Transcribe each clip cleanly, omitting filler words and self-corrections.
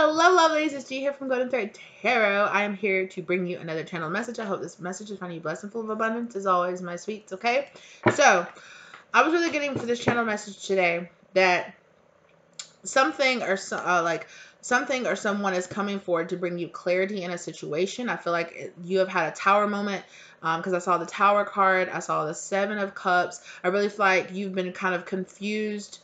Hello, lovelies. It's G here from Golden Thread Tarot. I am here to bring you another channel message. I hope this message is finding you blessed and full of abundance, as always, my sweets, okay? So, I was really getting for this channel message today that something or someone is coming forward to bring you clarity in a situation. I feel like you have had a tower moment because I saw the tower card. I saw the 7 of Cups. I really feel like you've been kind of confused,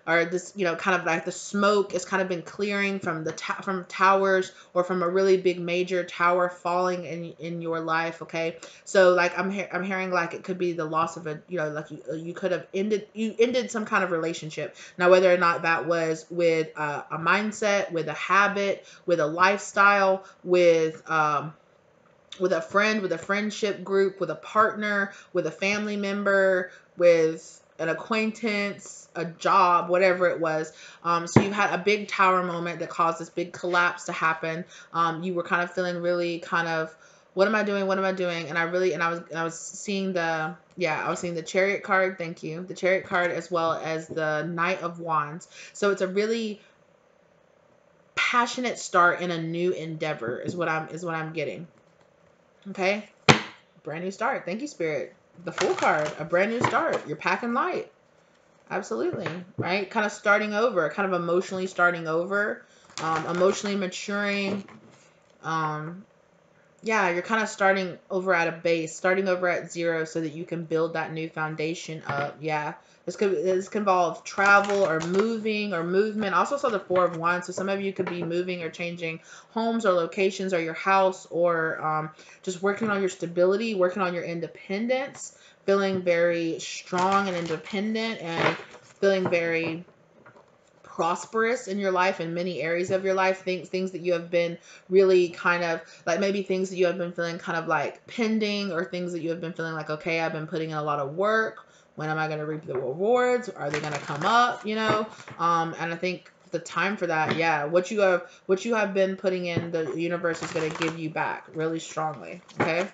or this, kind of like the smoke has kind of been clearing from the from towers, or from a really big major tower falling in your life. Okay, so like I'm hearing like it could be the loss of a, like you could have ended some kind of relationship. Now, whether or not that was with a mindset, with a habit, with a lifestyle, with a friend, with a friendship group, with a partner, with a family member, with an acquaintance, a job, whatever it was. So you had a big tower moment that caused this big collapse to happen. You were kind of feeling really kind of, what am I doing? What am I doing? And I was seeing I was seeing the Chariot card. Thank you. The Chariot card, as well as the Knight of Wands. So it's a really passionate start in a new endeavor is what I'm getting. Okay. Brand new start. Thank you, Spirit. The Fool card, a brand new start. You're packing light. Absolutely. Right? Kind of starting over, kind of emotionally starting over, emotionally maturing. Yeah, you're kind of starting over at a base, starting over at 0 so that you can build that new foundation up. Yeah. This can involve travel or moving or movement. I also saw the 4 of Wands. So some of you could be moving or changing homes or locations, or your house, or just working on your stability, working on your independence, feeling very strong and independent, and feeling very prosperous in your life, in many areas of your life. Things that you have been really kind of like, maybe things that you have been feeling kind of like pending, or things that you have been feeling like, okay, I've been putting in a lot of work. When am I going to reap the rewards? Are they going to come up? And I think the time for that, yeah, what you have been putting in, the universe is going to give you back really strongly. Okay.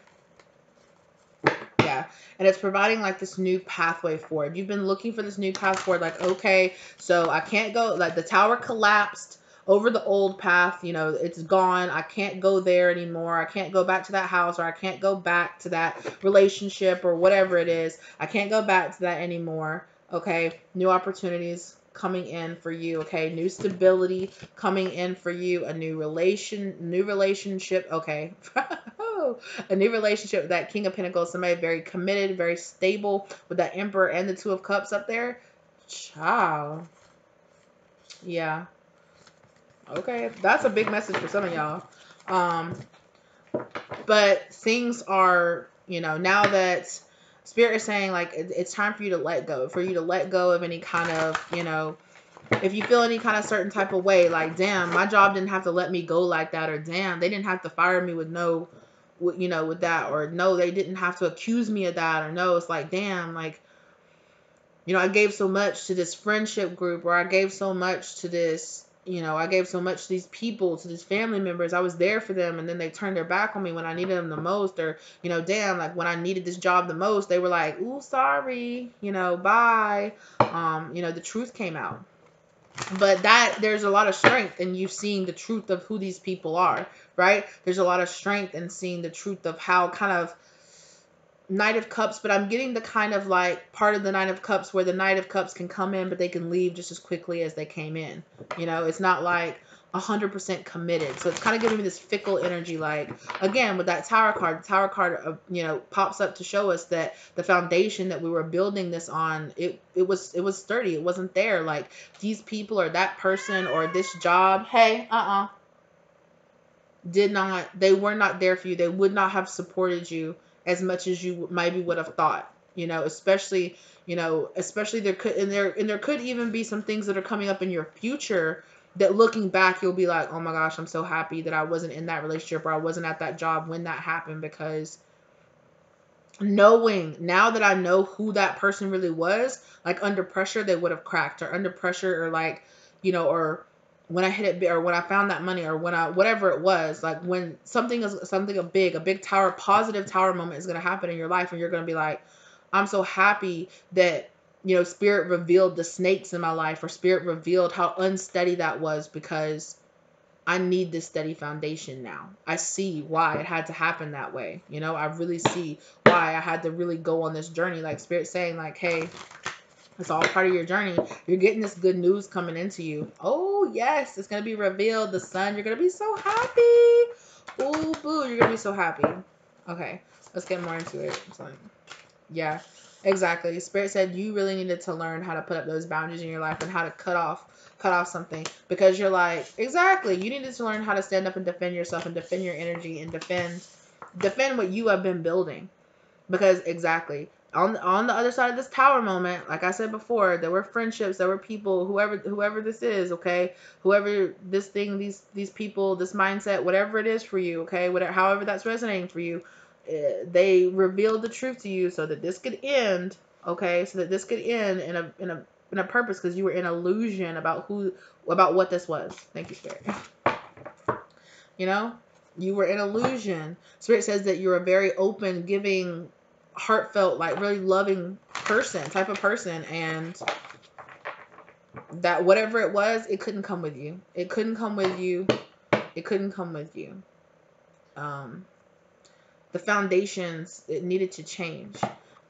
Yeah. And it's providing like this new pathway forward. You've been looking for this new path forward. Like, okay, so I can't go, like the tower collapsed over the old path. It's gone. I can't go there anymore. I can't go back to that house, or I can't go back to that relationship, or whatever it is. I can't go back to that anymore. Okay. New opportunities coming in for you. Okay. New stability coming in for you. A new relationship. Okay. A new relationship with that King of Pentacles, somebody very committed, very stable, with that Emperor and the 2 of Cups up there. Ciao. Yeah. Okay. That's a big message for some of y'all. But things are, now that Spirit is saying, like, it's time for you to let go, of any kind of, if you feel any kind of certain type of way, like, damn, my job didn't have to let me go like that, or damn, they didn't have to fire me with with that, or no, they didn't have to accuse me of that, or no, it's like, damn, like, I gave so much to this friendship group, or I gave so much to this, I gave so much to these people, to these family members. I was there for them, and then they turned their back on me when I needed them the most, or, damn, like when I needed this job the most, they were like, ooh, sorry, bye. The truth came out. But there's a lot of strength in you seeing the truth of who these people are, right? There's a lot of strength in seeing the truth of how kind of Knight of Cups, but I'm getting the kind of like part of the Knight of Cups where the Knight of Cups can come in, but they can leave just as quickly as they came in. It's not like 100% committed. So it's kind of giving me this fickle energy. Like, again, with that Tower card, the Tower card, pops up to show us that the foundation that we were building this on, it was sturdy. It wasn't there. Like, these people, or that person, or this job, hey, they were not there for you. They would not have supported you as much as you maybe would have thought, especially there could even be some things that are coming up in your future that, looking back, you'll be like, oh my gosh, I'm so happy that I wasn't in that relationship, or I wasn't at that job when that happened, because knowing now that I know who that person really was, like, under pressure, they would have cracked, or under pressure, or like, or when I hit it, or when I found that money, or when whatever it was, like, when something a big tower, positive tower moment is going to happen in your life, and you're going to be like, I'm so happy that, Spirit revealed the snakes in my life, or Spirit revealed how unsteady that was, because I need this steady foundation now. I see why it had to happen that way. You know, I really see why I had to really go on this journey. Like Spirit saying like, hey, it's all part of your journey. You're getting this good news coming into you. Oh, yes. It's going to be revealed. The sun. You're going to be so happy. Ooh, boo. You're going to be so happy. Okay. Let's get more into it. So, yeah, exactly. Spirit said you really needed to learn how to put up those boundaries in your life and how to cut off something, because you're like, exactly. You needed to learn how to stand up and defend yourself and defend your energy and defend what you have been building. Because exactly on the other side of this tower moment, like I said before, there were friendships, there were people, whoever this is, okay, whoever this thing, these people, this mindset, whatever it is for you, okay, whatever, however that's resonating for you, they revealed the truth to you so that this could end, okay, so that this could end in a purpose, because you were in illusion about what this was. Thank you, Spirit. You know, you were in illusion. Spirit says that you're a very open, giving, heartfelt, like really loving type of person, and that whatever it was, it couldn't come with you. It couldn't come with you. It couldn't come with you. The foundations, it needed to change,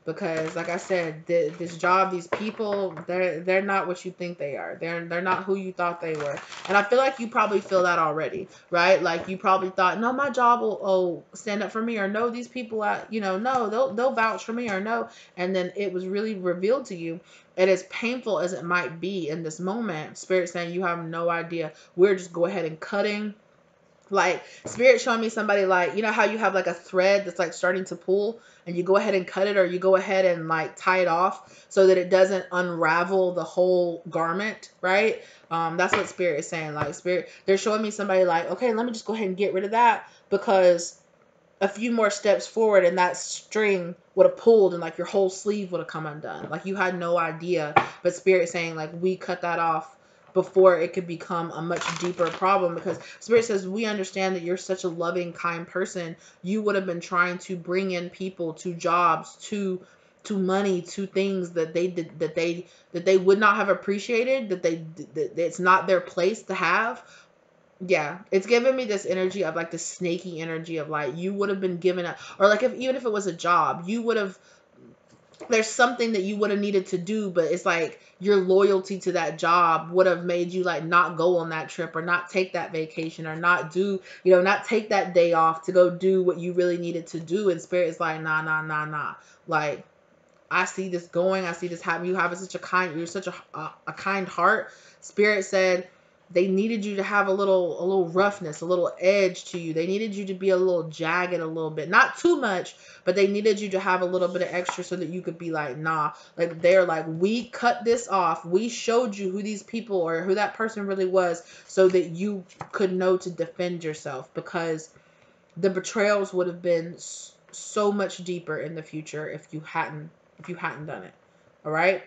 because like I said, this job, these people, they're not what you think they are. They're not who you thought they were. And I feel like you probably feel that already, right? Like you probably thought, no, my job will stand up for me, or no, these people, no, they'll vouch for me, or no. And then it was really revealed to you. And as painful as it might be in this moment, Spirit saying you have no idea. We're just go ahead and cutting. Like Spirit showing me somebody, like, you know how you have like a thread that's like starting to pull, and you go ahead and cut it, or you go ahead and like tie it off so that it doesn't unravel the whole garment, right? That's what Spirit is saying. Like Spirit, they're showing me somebody like, okay, let me just go ahead and get rid of that, because a few more steps forward and that string would have pulled and like your whole sleeve would have come undone. Like you had no idea. But Spirit saying like, we cut that off before it could become a much deeper problem, because Spirit says, we understand that you're such a loving, kind person. You would have been trying to bring in people to jobs, to money, to things that they did, that they would not have appreciated, that it's not their place to have. Yeah, it's giving me this energy of like the snaky energy of like you would have been given a, or like even if it was a job, you would have, there's something that you would have needed to do, but it's like your loyalty to that job would have made you like not go on that trip, or not take that vacation, or not do, not take that day off to go do what you really needed to do. And Spirit is like, nah, nah, nah, nah. Like, I see this going, I see this happen. You're such a kind heart. Spirit said they needed you to have a little roughness, a little edge to you. They needed you to be a little jagged a little bit. Not too much, but they needed you to have a little bit of extra so that you could be like, nah. Like they're like, we cut this off. We showed you who these people or who that person really was so that you could know to defend yourself, because the betrayals would have been so much deeper in the future if you hadn't done it. All right.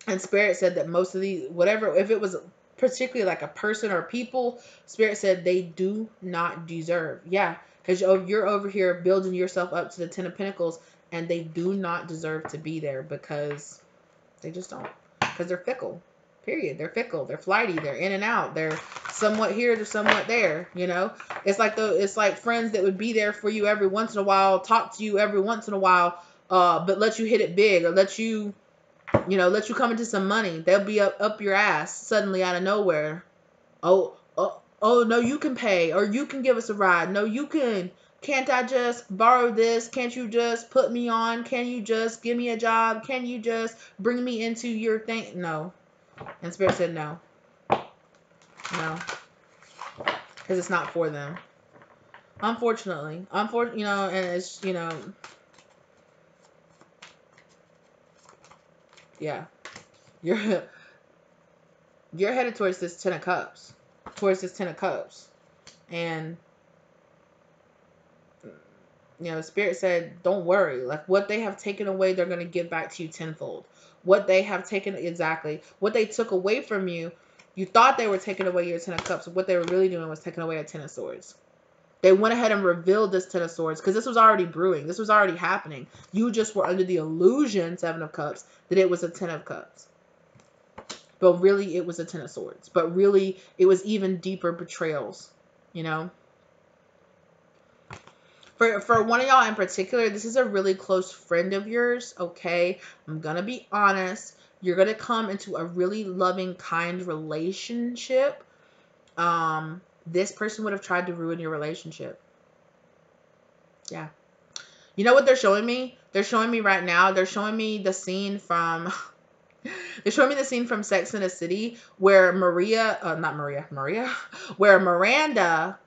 And Spirit said that most of these, whatever, if it was particularly like a person or people, Spirit said they do not deserve. Yeah. Because you're over here building yourself up to the 10 of Pentacles, and they do not deserve to be there, because they just don't. Because they're fickle. Period. They're fickle. They're flighty. They're in and out. They're somewhat here. They're somewhat there. It's like friends that would be there for you every once in a while, talk to you every once in a while, but let you hit it big, or let you come into some money. They'll be up your ass suddenly out of nowhere. Oh, no, you can pay, or you can give us a ride. No, you can. Can't I just borrow this? Can't you just put me on? Can you just give me a job? Can you just bring me into your thing? No. And Spirit said no. No. Because it's not for them. Unfortunately. And it's, yeah. You're headed towards this 10 of Cups. And Spirit said, don't worry. Like, what they have taken away, they're going to give back to you tenfold. What they have taken, exactly. What they took away from you, you thought they were taking away your 10 of Cups. What they were really doing was taking away a 10 of Swords. They went ahead and revealed this 10 of Swords, because this was already brewing. This was already happening. You just were under the illusion, 7 of Cups, that it was a 10 of Cups. but really it was a Ten of Swords. But really it was even deeper betrayals, you know? For one of y'all in particular, this is a really close friend of yours, okay? I'm gonna be honest. You're gonna come into a really loving, kind relationship. This person would have tried to ruin your relationship. Yeah. You know what they're showing me? They're showing me right now, they're showing me the scene from they're showing me the scene from Sex and the City where Maria, where Miranda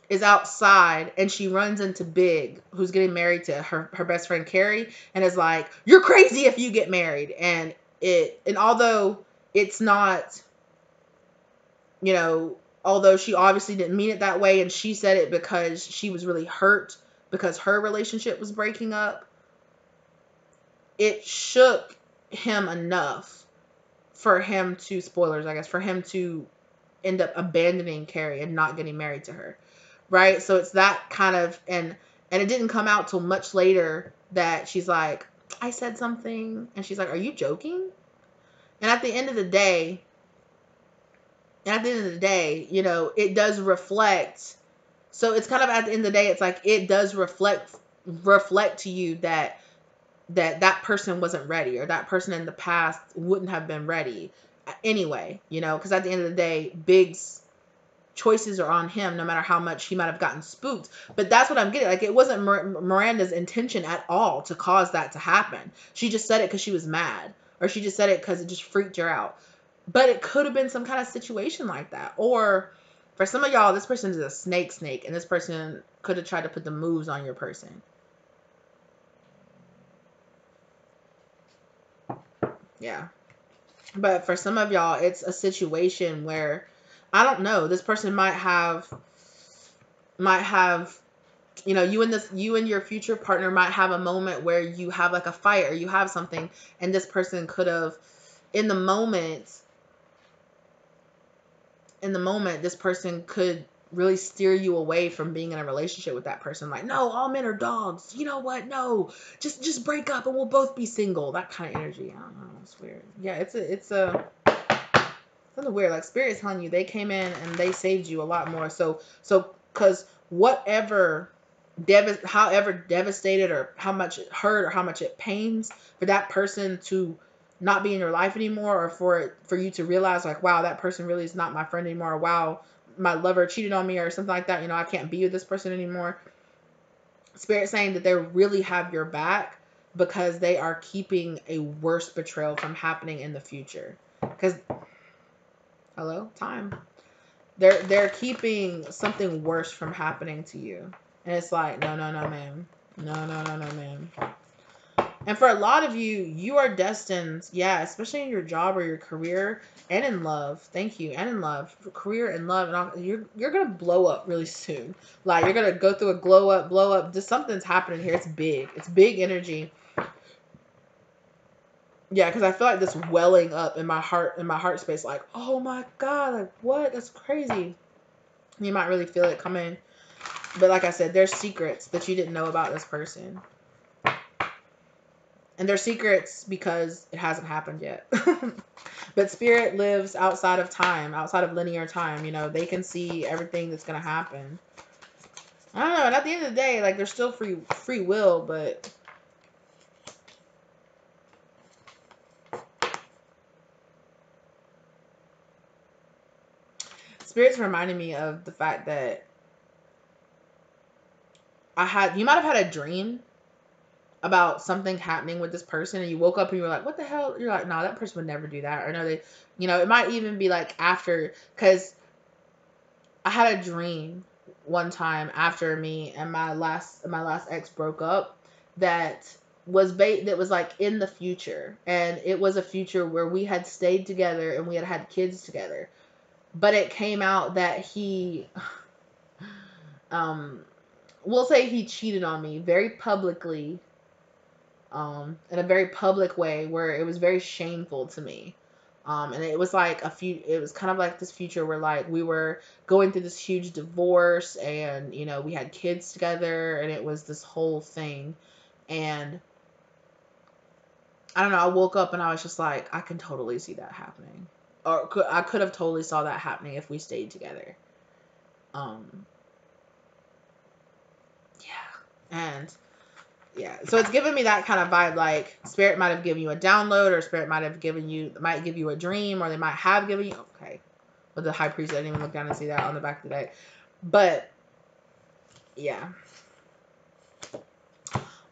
is outside and she runs into Big, who's getting married to her best friend Carrie, and is like, "You're crazy if you get married." And although it's not, you know, although she obviously didn't mean it that way, and she said it because she was really hurt because her relationship was breaking up, it shook him enough for him to, spoilers, I guess, for him to end up abandoning Carrie and not getting married to her. Right? So it's that kind of, and it didn't come out till much later that she's like, "I said something," and she's like, "Are you joking?" And at the end of the day, you know, it does reflect. So it's kind of at the end of the day, it's like it does reflect to you that that person wasn't ready, or that person in the past wouldn't have been ready anyway, you know, because at the end of the day, Big's choices are on him, no matter how much he might have gotten spooked. But that's what I'm getting. Like, it wasn't Miranda's intention at all to cause that to happen. She just said it because she was mad, or she just said it because it just freaked her out. But it could have been some kind of situation like that. Or for some of y'all, this person is a snake, and this person could have tried to put the moves on your person. Yeah. But for some of y'all, it's a situation where, I don't know, this person might have, you know, you and your future partner might have a moment where you have like a fight, or you have something, and this person could have, in the moment, this person could really steer you away from being in a relationship with that person. Like, "No, all men are dogs. You know what? No, just break up and we'll both be single." That kind of energy. I don't know. It's weird. Yeah, it's something weird. Like, Spirit's telling you they came in and they saved you a lot more. So because however devastated, or how much it hurt, or how much it pains for that person to not be in your life anymore, or for you to realize, like, wow, that person really is not my friend anymore, or wow, my lover cheated on me, or something like that, you know, I can't be with this person anymore. Spirit saying that they really have your back, because they are keeping a worse betrayal from happening in the future. Because, hello, time. They're keeping something worse from happening to you. And it's like, no, ma'am. No, ma'am. And for a lot of you, you are destined, yeah, especially in your job or your career, and in love. Thank you. And in love. Career and love. And all, you're going to blow up really soon. Like, you're going to go through a blow up. Just something's happening here. It's big. It's big energy. Yeah, because I feel like this welling up in my heart space, like, oh my God, like, what? That's crazy. You might really feel it coming. But like I said, there's secrets that you didn't know about this person. And they're secrets because it hasn't happened yet. But Spirit lives outside of time, outside of linear time. You know, they can see everything that's going to happen. I don't know. And at the end of the day, like, there's still free will, but Spirit's reminding me of the fact that you might have had a dream about something happening with this person, and you woke up and you were like, what the hell? You're like, no, that person would never do that. Or no, they, you know, it might even be like after, because I had a dream one time after me and my last ex broke up, that was like in the future, and it was a future where we had stayed together and we had kids together. But it came out that he we'll say he cheated on me very publicly, in a very public way, where it was very shameful to me. And it was like it was kind of like this future where, like, we were going through this huge divorce, and, you know, we had kids together, and it was this whole thing. And I don't know, I woke up and I was just like, I can totally see that happening. Or I could have totally saw that happening if we stayed together. Yeah. And yeah, so it's giving me that kind of vibe, like spirit might have given you a download, or spirit might give you a dream, or they might have given you, okay. But the high priest, I didn't even look down and see that on the back of the deck. But yeah.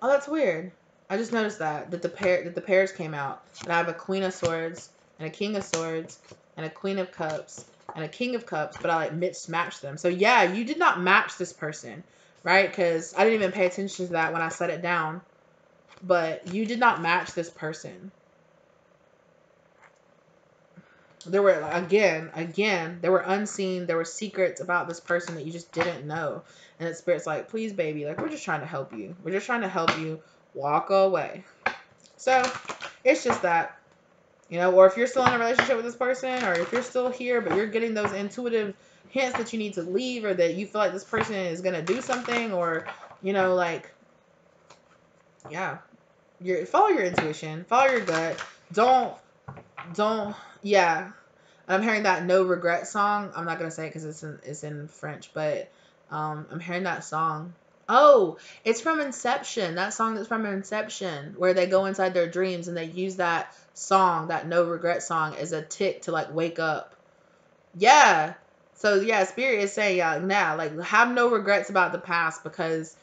Oh, that's weird. I just noticed that the pairs came out. And I have a Queen of Swords and a King of Swords and a Queen of Cups and a King of Cups, but I like mismatched them. So yeah, you did not match this person, right? Because I didn't even pay attention to that when I set it down. But you did not match this person. There were, again, there were unseen, there were secrets about this person that you just didn't know. And the spirit's like, please, baby, like, we're just trying to help you. We're just trying to help you walk away. So it's just that, you know, or if you're still in a relationship with this person, or if you're still here, but you're getting those intuitive hints that you need to leave, or that you feel like this person is going to do something, or, you know, like, yeah, follow your intuition, follow your gut. Don't, yeah. I'm hearing that No Regret song. I'm not going to say it because it's in French, but I'm hearing that song. Oh, it's from Inception. That song that's from Inception, where they go inside their dreams and they use that song, that No Regret song, as a tick to like wake up. Yeah. So yeah, Spirit is saying, yeah, now like have no regrets about the past, because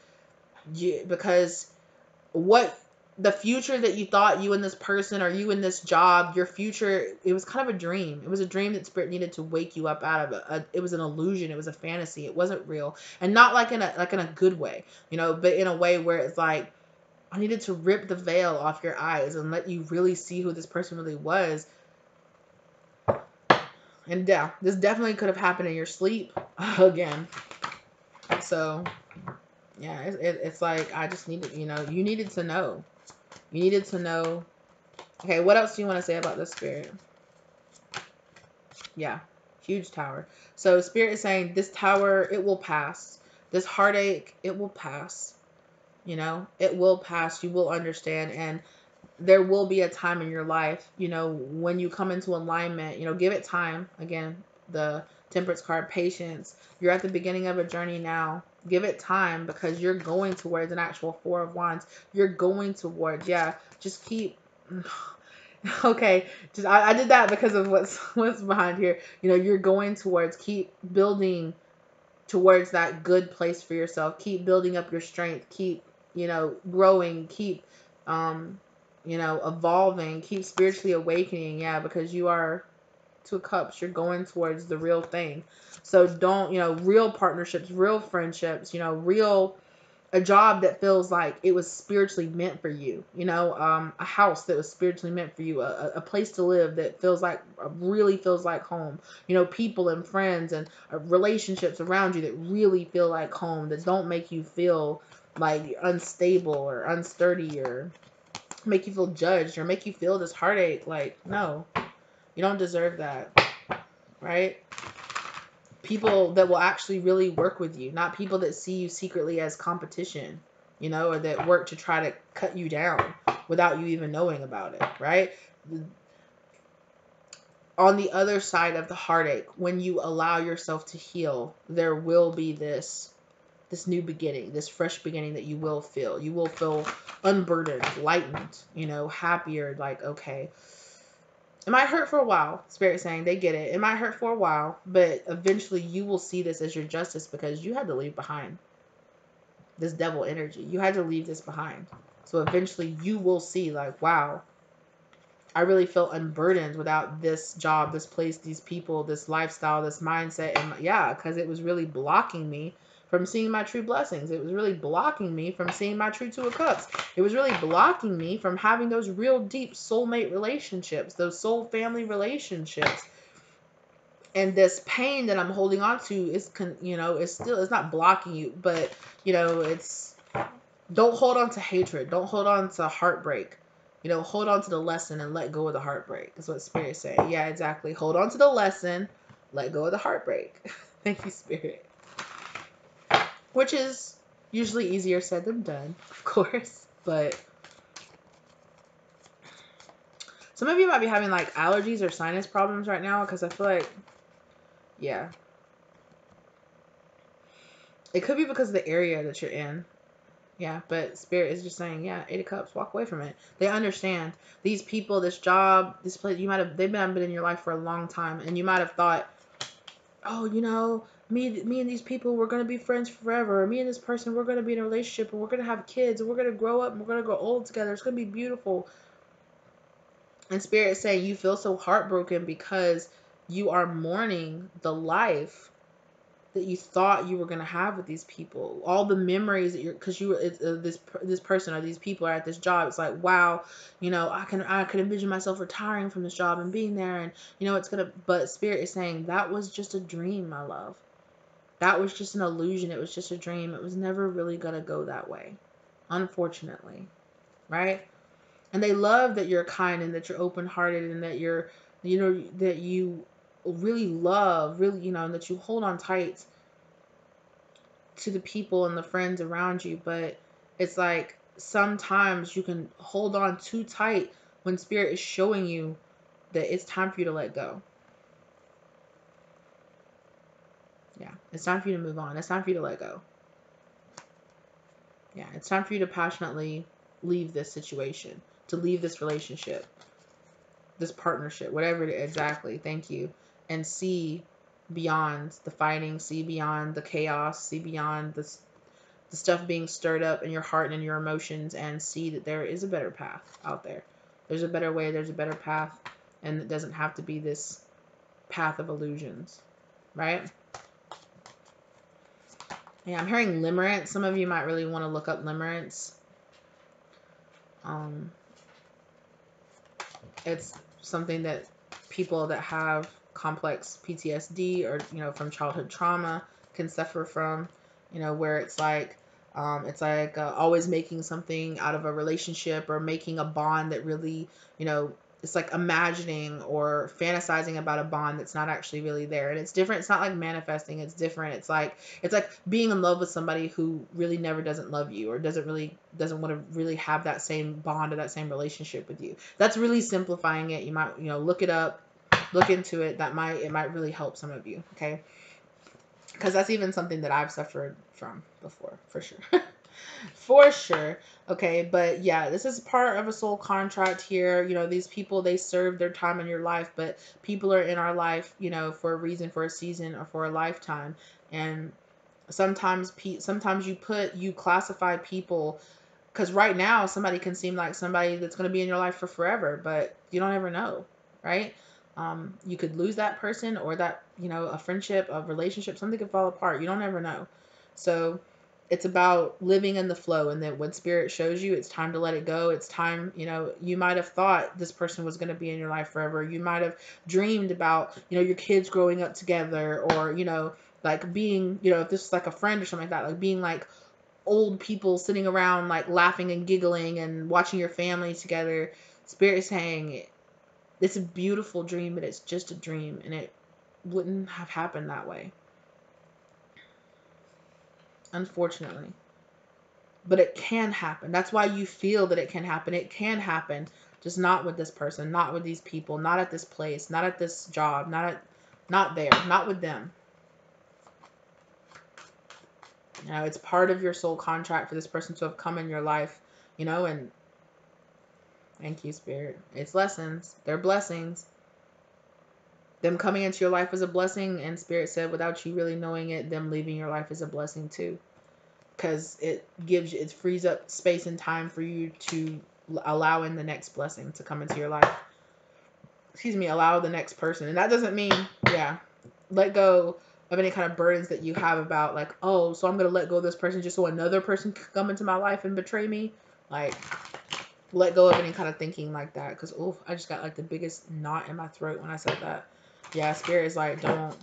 what the future that you thought, you and this person, or you and this job, your future, it was kind of a dream. It was a dream that Spirit needed to wake you up out of. It was an illusion. It was a fantasy. It wasn't real, and not like in a good way, you know, but in a way where it's like, I needed to rip the veil off your eyes and let you really see who this person really was. And yeah, this definitely could have happened in your sleep again. So yeah, it's like, I just needed, you know, you needed to know. You needed to know. Okay, what else do you want to say about this spirit? Yeah, huge tower. So Spirit is saying this tower, it will pass. This heartache, it will pass. You know, it will pass. You will understand. And there will be a time in your life, you know, when you come into alignment, you know, give it time. Again, the Temperance card, patience. You're at the beginning of a journey now. Give it time, because you're going towards an actual Four of Wands. You're going towards, yeah, just keep... Okay, just I did that because of what's behind here. You know, you're going towards, keep building towards that good place for yourself. Keep building up your strength. Keep, you know, growing. Keep, you know, evolving. Keep spiritually awakening. Yeah, because you are Two of Cups. You're going towards the real thing. So don't, you know, real partnerships, real friendships, you know, a job that feels like it was spiritually meant for you, you know, a house that was spiritually meant for you, a place to live that feels like, really feels like home, you know, people and friends and relationships around you that really feel like home, that don't make you feel like unstable or unsturdy, or make you feel judged, or make you feel this heartache. Like, no, you don't deserve that, right? People that will actually really work with you, not people that see you secretly as competition, you know, or that work to try to cut you down without you even knowing about it, right? On the other side of the heartache, when you allow yourself to heal, there will be this new beginning, this fresh beginning that you will feel. You will feel unburdened, lightened, you know, happier, like, okay, it might hurt for a while. Spirit saying they get it. It might hurt for a while, but eventually you will see this as your justice, because you had to leave behind this devil energy. You had to leave this behind. So eventually you will see, like, wow, I really felt unburdened without this job, this place, these people, this lifestyle, this mindset. And yeah, because it was really blocking me from seeing my true blessings. It was really blocking me from seeing my true Two of Cups. It was really blocking me from having those real deep soulmate relationships, those soul family relationships. And this pain that I'm holding on to is, you know, it's not blocking you, but, you know, don't hold on to hatred. Don't hold on to heartbreak. You know, hold on to the lesson and let go of the heartbreak. That's what Spirit's saying. Yeah, exactly. Hold on to the lesson, let go of the heartbreak. Thank you, Spirit. Which is usually easier said than done, of course. But Some of you might be having like allergies or sinus problems right now, because I feel like, yeah, it could be because of the area that you're in. Yeah, but Spirit is just saying, yeah, 8 of Cups, walk away from it. They understand. These people, this job, this place, they've been in your life for a long time, and you might have thought, oh, me and these people, we're gonna be friends forever. Or me and this person, we're gonna be in a relationship, and we're gonna have kids, and we're gonna grow up, and we're gonna grow old together. It's gonna be beautiful. And Spirit is saying you feel so heartbroken because you are mourning the life that you thought you were going to have with these people, all the memories that because you were this person or these people are at this job. It's like, wow, I could envision myself retiring from this job and being there, and it's gonna. But Spirit is saying that was just a dream, my love. That was just an illusion. It was just a dream. It was never really gonna go that way, unfortunately, right? And they love that you're kind and that you're open-hearted and that that you really love, really, and that you hold on tight to the people and the friends around you. But it's like sometimes you can hold on too tight when Spirit is showing you that it's time for you to let go. Yeah, it's time for you to move on. It's time for you to let go. Yeah, it's time for you to passionately leave this situation, to leave this relationship, this partnership, whatever it is. Exactly. Thank you. And see beyond the fighting, see beyond the chaos, see beyond the stuff being stirred up in your heart and in your emotions, and see that there is a better path out there. There's a better way, there's a better path, and it doesn't have to be this path of illusions, right? Yeah, I'm hearing limerence. Some of you might really want to look up limerence. It's something that people that have complex PTSD or, from childhood trauma can suffer from, where it's like always making something out of a relationship or making a bond that really, it's like imagining or fantasizing about a bond that's not actually really there. And it's different. It's not like manifesting. It's different. It's like being in love with somebody who really never doesn't love you or doesn't want to really have that same bond or that same relationship with you. That's really simplifying it. You might, look it up, look into it. It might really help some of you. Okay. Because that's even something that I've suffered from before, for sure. For sure. Okay, but yeah, this is part of a soul contract here. These people, they serve their time in your life, but people are in our life, for a reason, for a season, or for a lifetime. And sometimes you classify people, because right now somebody can seem like somebody that's going to be in your life for forever, but you don't ever know, right? You could lose that person, or that, a friendship, a relationship, something could fall apart. You don't ever know. So it's about living in the flow, and then when Spirit shows you it's time to let it go, it's time, you might have thought this person was going to be in your life forever. You might have dreamed about, your kids growing up together, or, like being, if this is like a friend or something like that, like being like old people sitting around like laughing and giggling and watching your family together. Spirit is saying it's a beautiful dream, but it's just a dream, and it wouldn't have happened that way, unfortunately. But it can happen. That's why you feel that it can happen. It can happen, just not with this person, not with these people, not at this place, not at this job, not there, not with them. It's part of your soul contract for this person to have come in your life, and thank you, Spirit. It's lessons. They're blessings. Them coming into your life is a blessing, and Spirit said without you really knowing it, them leaving your life is a blessing too. Because it frees up space and time for you to allow in the next blessing to come into your life. Excuse me, allow the next person. And that doesn't mean, let go of any kind of burdens that you have about like, oh, so I'm going to let go of this person just so another person can come into my life and betray me. Like, let go of any kind of thinking like that. Because, I just got like the biggest knot in my throat when I said that. Yeah, Spirit is like, don't,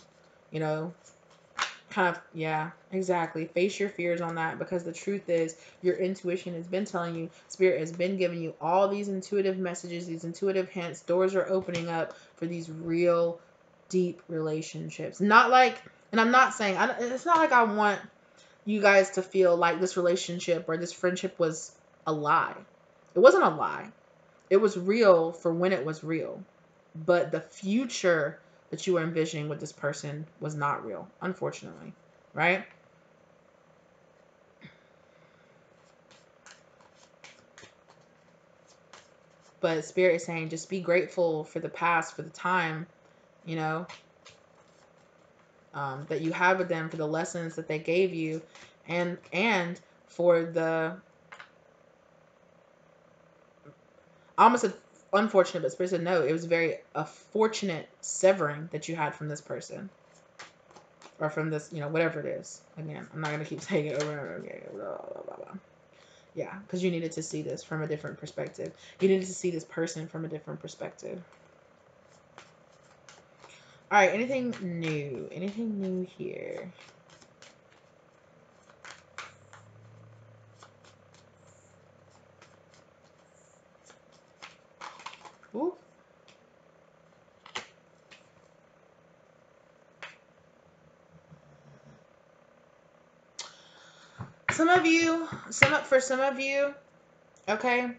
kind of, yeah, exactly. Face your fears on that, because the truth is your intuition has been telling you, Spirit has been giving you all these intuitive messages, these intuitive hints. Doors are opening up for these real deep relationships. Not like, and I'm not saying, it's not like I want you guys to feel like this relationship or this friendship was a lie. It wasn't a lie. It was real for when it was real, but the future that you were envisioning with this person was not real, unfortunately, right? But Spirit is saying just be grateful for the past, for the time, you know, that you had with them, for the lessons that they gave you, and for the, I almost said unfortunate, but Spirit said no, it was very a fortunate severing that you had from this person, or from this, whatever it is. Again, I'm not gonna keep saying it over and over again. Blah, blah, blah, blah. Yeah, because you needed to see this from a different perspective. You needed to see this person from a different perspective. All right, anything new? Anything new here? Ooh. For some of you, okay.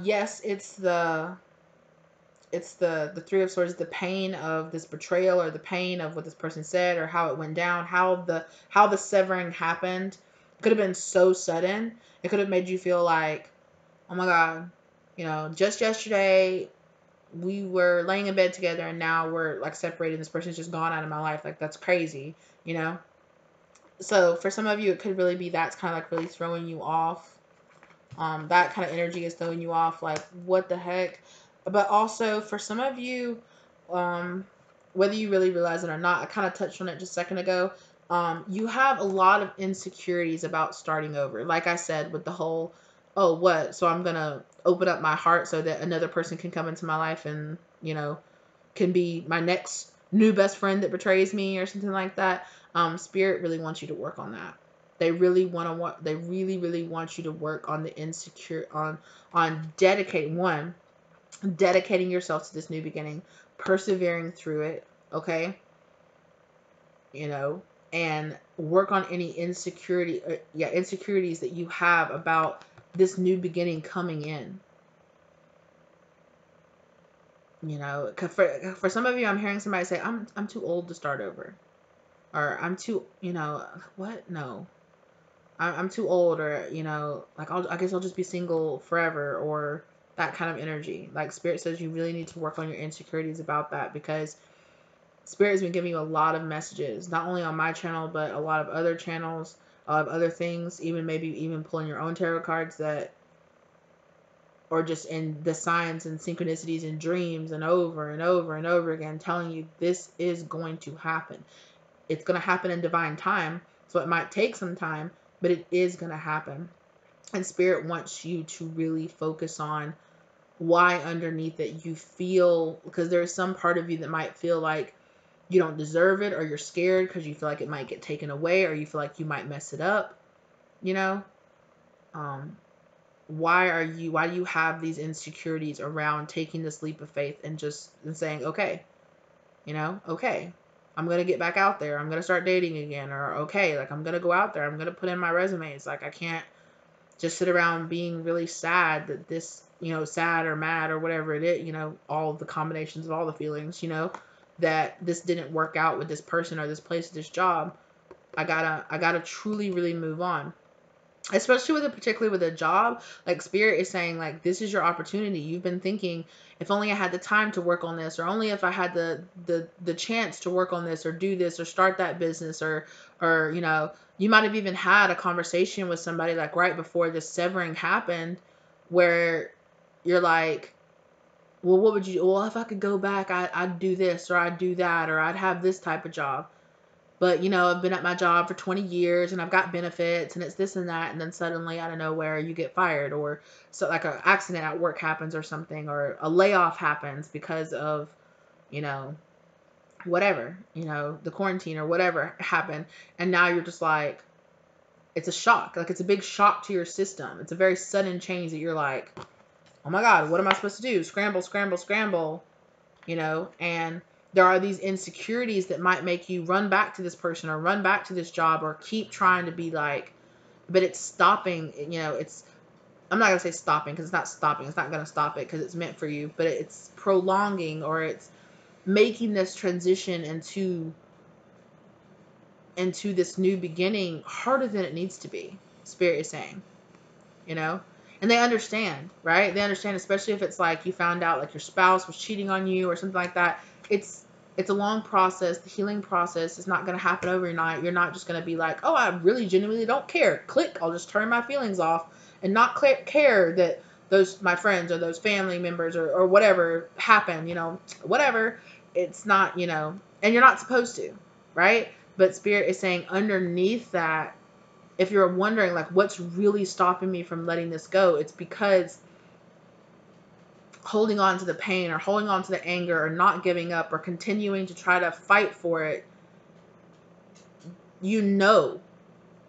Yes, it's the Three of Swords, the pain of this betrayal, or the pain of what this person said, or how it went down, how the severing happened. It could have been so sudden. It could have made you feel like, oh my God, just yesterday we were laying in bed together, and now we're like separated. This person's just gone out of my life. Like, that's crazy, So for some of you, it could really be that's kind of like really throwing you off. That kind of energy is throwing you off, like, what the heck? But also for some of you, whether you really realize it or not, I kind of touched on it just a second ago. You have a lot of insecurities about starting over. Like I said, with the whole, oh, what? So I'm going to open up my heart so that another person can come into my life and, can be my next new best friend that betrays me or something like that. Spirit really wants you to work on that. They really they really, really want you to work on the insecure, on dedicating yourself to this new beginning, persevering through it, okay? And work on any insecurities that you have about this new beginning coming in. For some of you, I'm hearing somebody say, I'm too old to start over, or I'm too, what? No, I'm too old, or like, I guess I'll just be single forever, or that kind of energy. Like, Spirit says you really need to work on your insecurities about that, because Spirit has been giving you a lot of messages, not only on my channel, but a lot of other channels, a lot of other things, maybe even pulling your own tarot cards, that, or just in the signs and synchronicities and dreams, and over and over and over again, telling you this is going to happen. It's going to happen in divine time, so it might take some time, but it is going to happen. And Spirit wants you to really focus on why underneath it you feel, because there's some part of you that might feel like you don't deserve it, or you're scared because you feel like it might get taken away, or you feel like you might mess it up, why do you have these insecurities around taking this leap of faith and saying, okay, okay, I'm going to get back out there. I'm going to start dating again. Or, okay, like, I'm going to go out there. I'm going to put in my resumes. Like, I can't just sit around being really sad that this, sad or mad or whatever it is, all the combinations of all the feelings, that this didn't work out with this person or this place, this job. I gotta truly, really move on. Especially particularly with a job, like, Spirit is saying, like, this is your opportunity. You've been thinking, if only I had the time to work on this, or only if I had the chance to work on this, or do this, or start that business, or you might have even had a conversation with somebody, like, right before this severing happened, where you're like, well, what would you, well, if I could go back, I'd do this, or I'd do that, or I'd have this type of job. But, I've been at my job for 20 years, and I've got benefits, and it's this and that. And then suddenly, out of nowhere, you get fired, or so, like, an accident at work happens or something, or a layoff happens because of, whatever, the quarantine or whatever happened. And now you're just like, it's a shock. Like, it's a big shock to your system. It's a very sudden change that you're like, oh my God, what am I supposed to do? Scramble, scramble, scramble, and there are these insecurities that might make you run back to this person, or run back to this job, or keep trying to be like, but it's stopping, I'm not going to say stopping, because it's not stopping. It's not going to stop it because it's meant for you. But it's prolonging, or it's making this transition into this new beginning harder than it needs to be. Spirit is saying, you know, and they understand, right? They understand, especially if it's like you found out like your spouse was cheating on you or something like that. It's a long process. The healing process is not going to happen overnight. You're not just going to be like, oh, I really genuinely don't care. Click, I'll just turn my feelings off and not care that those my friends or those family members or whatever happened, you know, whatever. It's not, you know, and you're not supposed to, right? But Spirit is saying underneath that, if you're wondering like what's really stopping me from letting this go, it's because holding on to the pain or holding on to the anger or not giving up or continuing to try to fight for it, you know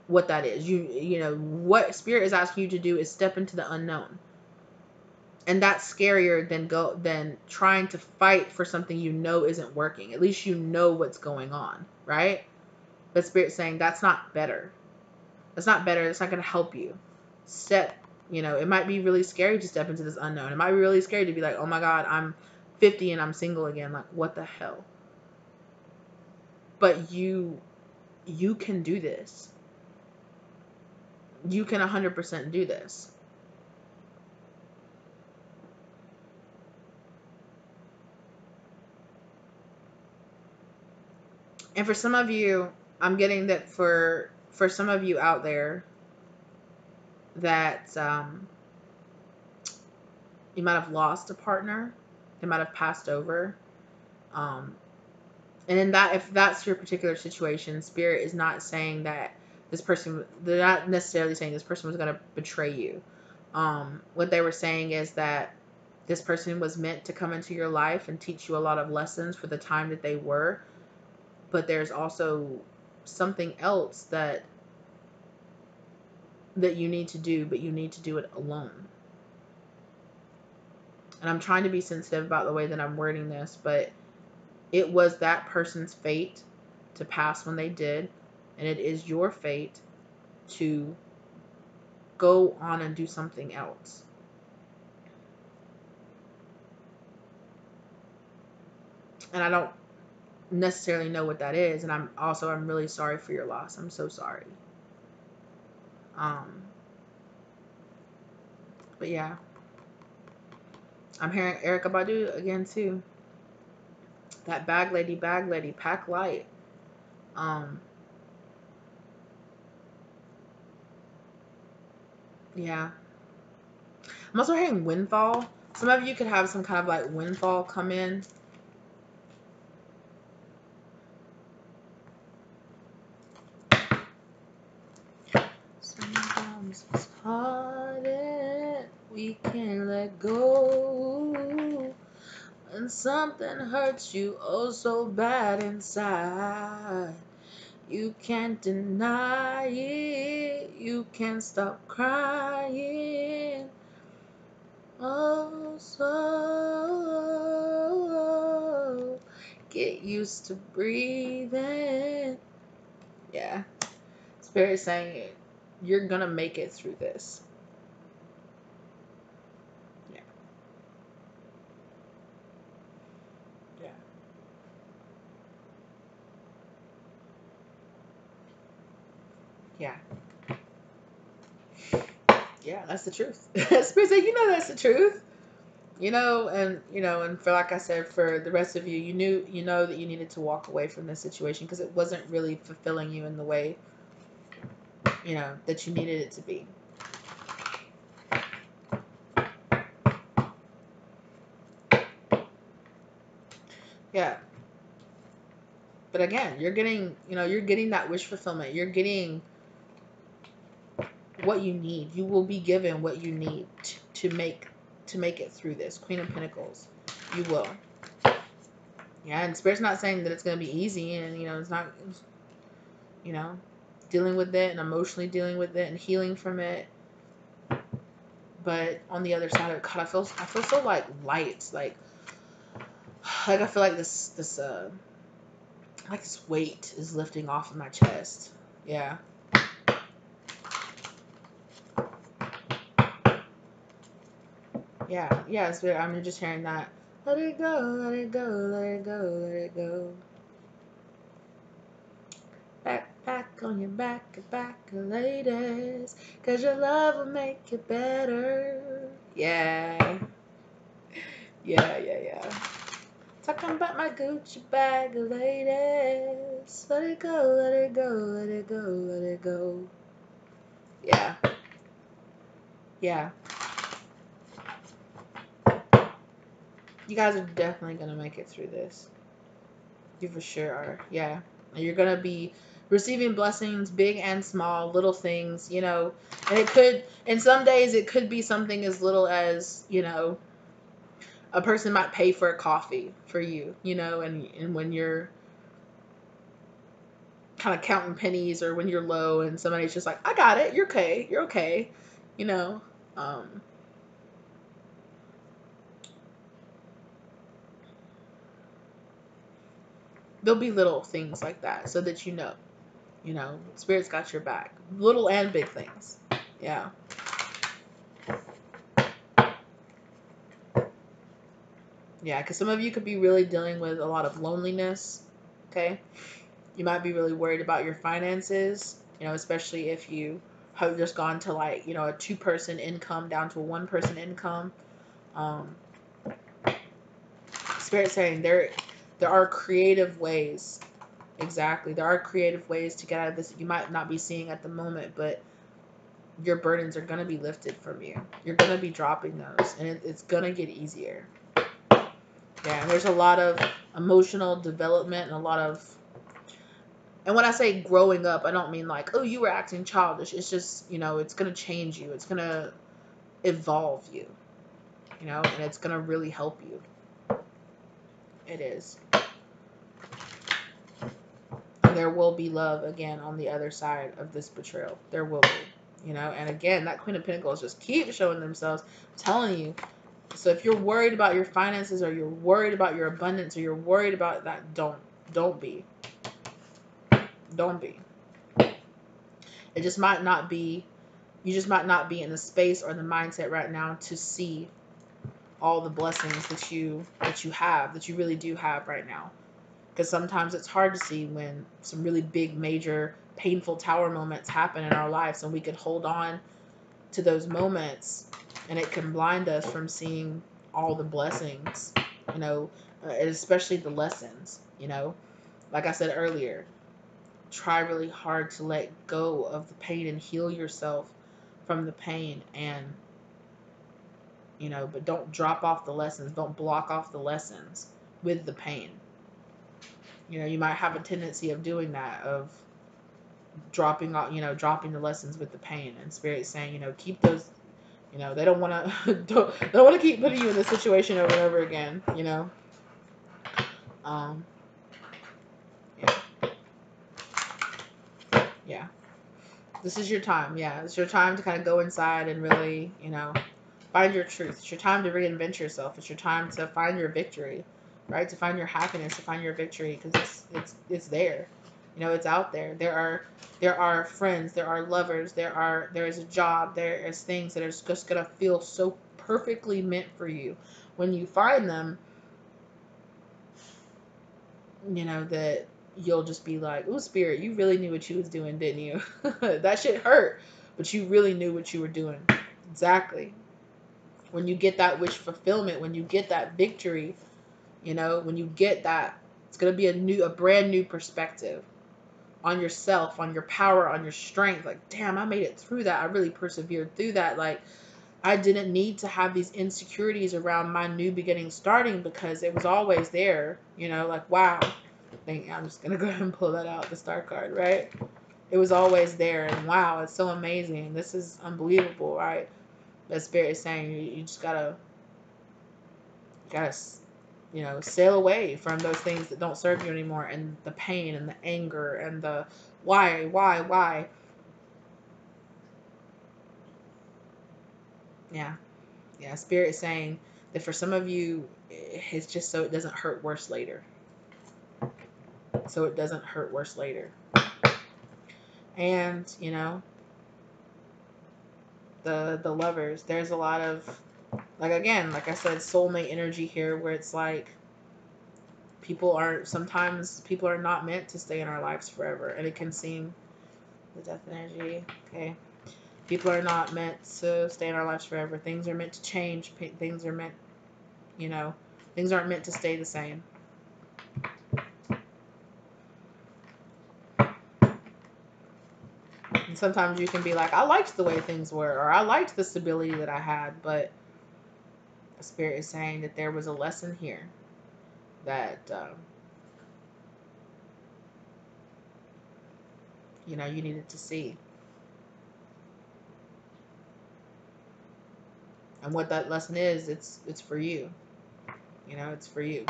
what that is. You know what Spirit is asking you to do is step into the unknown. And that's scarier than trying to fight for something you know isn't working. At least you know what's going on, right? But Spirit's saying that's not better. That's not better. It's not going to help you. You know, it might be really scary to step into this unknown. It might be really scary to be like, oh my God, I'm 50 and I'm single again. Like, what the hell? But you can do this. You can 100% do this. And for some of you, I'm getting that for some of you out there, that you might have lost a partner. They might have passed over. And in that, if that's your particular situation, Spirit is not saying that they're not necessarily saying this person was going to betray you. What they were saying is that this person was meant to come into your life and teach you a lot of lessons for the time that they were. But there's also something else that you need to do, but you need to do it alone. And I'm trying to be sensitive about the way that I'm wording this, but it was that person's fate to pass when they did, and it is your fate to go on and do something else. And I don't necessarily know what that is, and I'm really sorry for your loss. I'm so sorry. But yeah, I'm hearing Erykah Badu again too. That bag lady, pack light. Yeah. I'm also hearing windfall. Some of you could have some kind of like windfall come in. Sometimes it's hard and we can't let go. When something hurts you oh so bad inside, you can't deny it. You can't stop crying. Oh, so get used to breathing. Yeah. Spirit saying you're gonna make it through this. Yeah. Yeah. Yeah. Yeah, that's the truth. Spirit saying, you know that's the truth. And for, like I said, for the rest of you, you know that you needed to walk away from this situation because it wasn't really fulfilling you in the way, that you needed it to be. Yeah. But again, you're getting that wish fulfillment. You're getting what you need. You will be given what you need to make it through this. Queen of Pentacles. You will. Yeah, and Spirit's not saying that it's going to be easy, and it's not, dealing with it and emotionally dealing with it and healing from it. But on the other side of it, God, I feel so like light, like I feel like this weight is lifting off of my chest. Yeah. Yeah, Spirit, I'm just hearing that. Let it go, let it go, let it go, let it go. Back on your back, ladies, 'cause your love will make it better. Yeah. Yeah. Talking about my Gucci bag, ladies. Let it go, let it go, let it go, let it go. Yeah. You guys are definitely going to make it through this. You for sure are. Yeah. And you're going to be receiving blessings, big and small, little things, and it could, in some days, it could be something as little as, a person might pay for a coffee for you, and when you're kind of counting pennies or when you're low and somebody's just like, I got it, you're okay, um, there'll be little things like that so that Spirit's got your back, little and big things. Yeah. Because some of you could be really dealing with a lot of loneliness. Okay, you might be really worried about your finances, especially if you have just gone to a 2-person income down to a 1-person income. Spirit saying there are creative ways. Exactly, there are creative ways to get out of this that you might not be seeing at the moment, but your burdens are going to be lifted from you. You're going to be dropping those, and it's going to get easier. Yeah, and there's a lot of emotional development and and when I say growing up, I don't mean like, oh, you were acting childish. It's just, it's going to change you. It's going to evolve you, and it's going to really help you. It is. And there will be love again on the other side of this betrayal. There will be, and again, that Queen of Pentacles just keeps showing themselves. I'm telling you. So if you're worried about your finances, or you're worried about your abundance, or you're worried about that, don't be. Don't be. It just might not be, you just might not be in the space or the mindset right now to see all the blessings that you have, that you really do have right now. Because sometimes it's hard to see when some really big, major, painful tower moments happen in our lives, and we could hold on to those moments, and it can blind us from seeing all the blessings, especially the lessons, like I said earlier, try really hard to let go of the pain and heal yourself from the pain, and but don't drop off the lessons, don't block off the lessons with the pain. You might have a tendency of doing that, of dropping the lessons with the pain, and Spirit's saying, keep those, they don't want to don't want to keep putting you in this situation over and over again, um yeah this is your time. It's your time to kind of go inside and really, find your truth. It's your time to reinvent yourself. It's your time to find your victory, right? To find your happiness, to find your victory, because it's there. It's out there. There are friends, there are lovers, there is a job, there is things that are just gonna feel so perfectly meant for you when you find them. That you'll just be like, "Ooh, Spirit, you really knew what you was doing, didn't you?" That shit hurt, but you really knew what you were doing. Exactly. When you get that wish fulfillment, when you get that victory, when you get that, it's going to be a brand new perspective on yourself, on your power, on your strength. Like, damn, I made it through that. I really persevered through that. Like, I didn't need to have these insecurities around my new beginning starting, because it was always there, like, wow. I'm just going to go ahead and pull that out, the star card, right? It was always there, and wow, it's so amazing. This is unbelievable, right? That Spirit is saying you just gotta sail away from those things that don't serve you anymore, and the pain and the anger and the why. Yeah, Spirit is saying that for some of you, it's just so it doesn't hurt worse later. And the lovers, there's a lot of Like, again, like I said, soulmate energy here, where it's like sometimes people are not meant to stay in our lives forever. And it can seem, the death energy, okay? People are not meant to stay in our lives forever. Things are meant to change. Things are meant, things aren't meant to stay the same. And sometimes you can be like, I liked the way things were, or I liked the stability that I had, but the Spirit is saying that there was a lesson here that, you needed to see. And what that lesson is, it's for you. It's for you.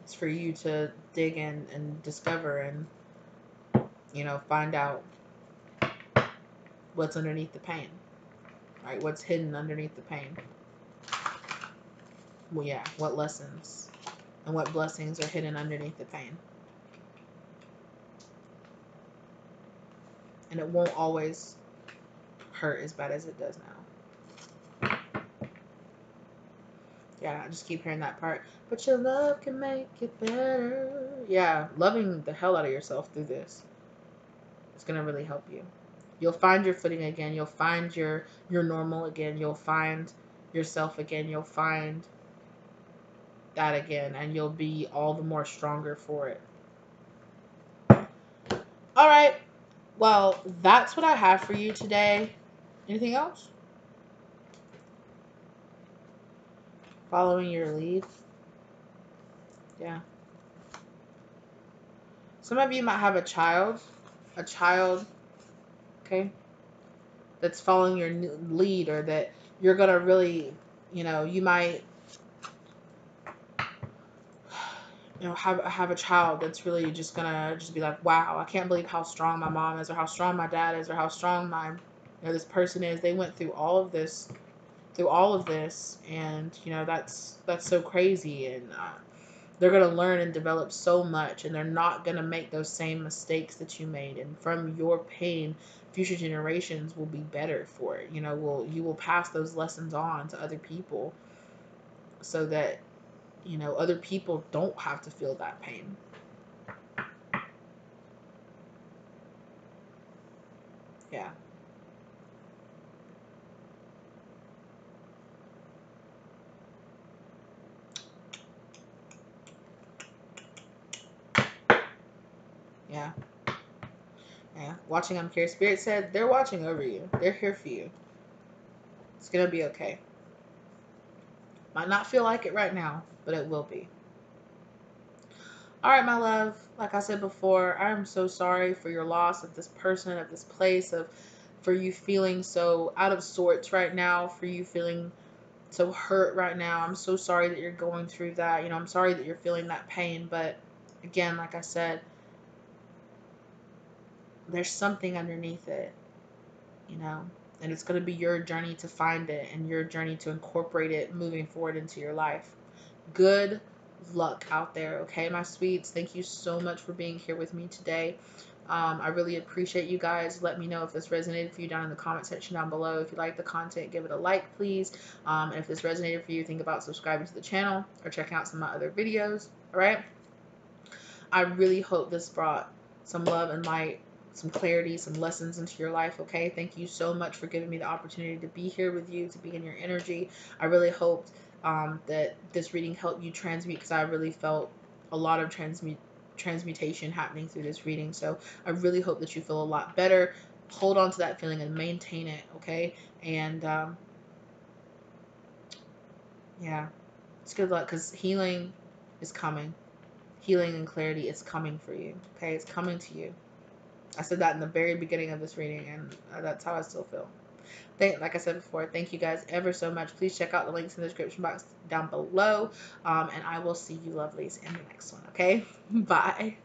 It's for you to dig in and discover and, find out what's underneath the pain, right? What's hidden underneath the pain. Well, yeah, what lessons and what blessings are hidden underneath the pain. And it won't always hurt as bad as it does now. Yeah, I just keep hearing that part. But your love can make it better. Yeah, loving the hell out of yourself through this. It's going to really help you. You'll find your footing again. You'll find your normal again. You'll find yourself again. You'll find that again. And you'll be all the more stronger for it. All right. Well, that's what I have for you today. Anything else? Following your lead. Yeah. Some of you might have a child, okay, that's following your lead, or that you're going to really, you might, have a child that's really just going to just be like, wow, I can't believe how strong my mom is, or how strong my dad is, or how strong this person is. They went through all of this, and, that's so crazy. And, they're going to learn and develop so much, and they're not going to make those same mistakes that you made. And from your pain, future generations will be better for it. You will pass those lessons on to other people, so that, other people don't have to feel that pain. Yeah. Yeah. Yeah. Watching, I'm curious. Spirit said they're watching over you. They're here for you. It's going to be okay. Might not feel like it right now, but it will be. All right, my love. Like I said before, I am so sorry for your loss of this person, of this place, for you feeling so out of sorts right now, for you feeling so hurt right now. I'm so sorry that you're going through that. I'm sorry that you're feeling that pain. But again, like I said, there's something underneath it, and it's going to be your journey to find it, and your journey to incorporate it moving forward into your life. Good luck out there, okay, my sweets? Thank you so much for being here with me today. I really appreciate you guys. Let me know if this resonated for you down in the comment section down below. If you like the content, give it a like, please. And if this resonated for you, think about subscribing to the channel or checking out some of my other videos. All right. I really hope this brought some love and light, some clarity, some lessons into your life, okay? Thank you so much for giving me the opportunity to be here with you, to be in your energy. I really hoped that this reading helped you transmute, because I really felt a lot of transmutation happening through this reading. So I really hope that you feel a lot better. Hold on to that feeling and maintain it, okay? And yeah, it's good luck, because healing is coming. Healing and clarity is coming for you, okay? It's coming to you. I said that in the very beginning of this reading, and that's how I still feel. Like I said before, thank you guys ever so much. Please check out the links in the description box down below, and I will see you lovelies in the next one, okay? Bye.